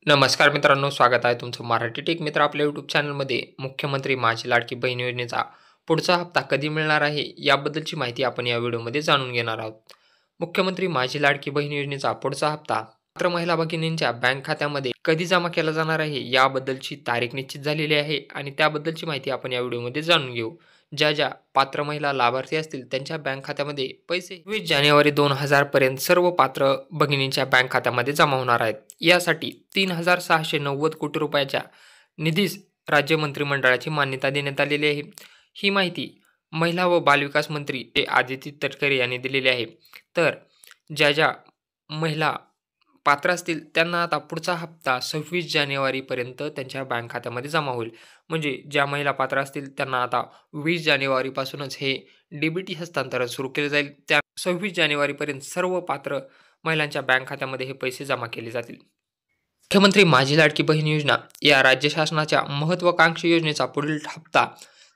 नमस्कार मित्रांनो, स्वागत आहे तुमचं मराठी टेक मित्र आपल्या यूट्यूब चॅनलमध्ये. मुख्यमंत्री माझी लाडकी बहीण योजनेचा पुढचा हप्ता कधी मिळणार आहे याबद्दलची माहिती आपण या व्हिडिओमध्ये जाणून घेणार आहोत. मुख्यमंत्री माझी लाडकी बहीण योजनेचा पुढचा हप्ता पात्र महिला भगिनींच्या बँक खात्यामध्ये कधी जमा केला जाणार आहे याबद्दलची तारीख निश्चित झालेली आहे आणि त्याबद्दलची माहिती आपण या व्हिडिओमध्ये जाणून घेऊ. ज्या पात्र महिला लाभार्थी असतील त्यांच्या बँक खात्यामध्ये पैसे 20 जानेवारी 2000 पर्यंत सर्व पात्र भगिनींच्या बँक खात्यामध्ये जमा होणार आहेत. यासाठी 3,690 कोटी रुपयाच्या निधीस राज्य मंत्रिमंडळाची मान्यता देण्यात आलेली आहे. ही माहिती महिला व बालविकास मंत्री आदिती तटकरे यांनी दिलेली आहे. तर ज्या महिला पात्र असतील त्यांना आता पुढचा हप्ता 26 जानेवारीपर्यंत त्यांच्या बँक खात्यामध्ये जमा होईल. म्हणजे ज्या महिला पात्र असतील त्यांना आता 20 जानेवारीपासूनच हे डीबीटी हस्तांतरण सुरू केले जाईल. त्या 26 जानेवारीपर्यंत सर्व पात्र महिलांच्या बँक खात्यामध्ये हे पैसे जमा केले जातील. मुख्यमंत्री माझी लाडकी बहीण योजना या राज्य शासनाच्या महत्त्वाकांक्षी योजनेचा पुढील हप्ता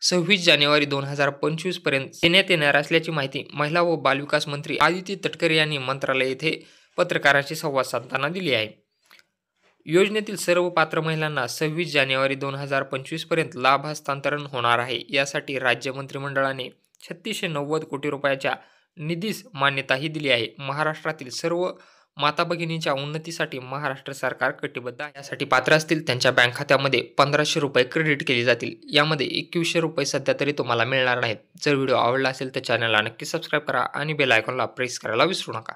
26 जानेवारी 2025 पर्यंत देण्यात येणार असल्याची माहिती महिला व बालविकास मंत्री आदिती तटकरे यांनी मंत्रालय येथे पत्रकारांशी संवाद साधताना दिली आहे. योजनेतील सर्व पात्र महिलांना 26 जानेवारी 2025 पर्यंत लाभ हस्तांतरण होणार आहे. यासाठी राज्य मंत्रिमंडळाने 3690 कोटी रुपयाच्या निधीस मान्यताही दिली आहे. महाराष्ट्रातील सर्व माता भगिनींच्या उन्नतीसाठी महाराष्ट्र सरकार कटिबद्ध आहे. यासाठी पात्र असतील त्यांच्या बँक खात्यामध्ये 1500 रुपये क्रेडिट केले जातील. यामध्ये 2100 रुपये सध्या तरी तुम्हाला मिळणार नाहीत. जर व्हिडिओ आवडला असेल तर चॅनलला नक्की सबस्क्राईब करा आणि बेल आयकॉनला प्रेस करायला विसरू नका.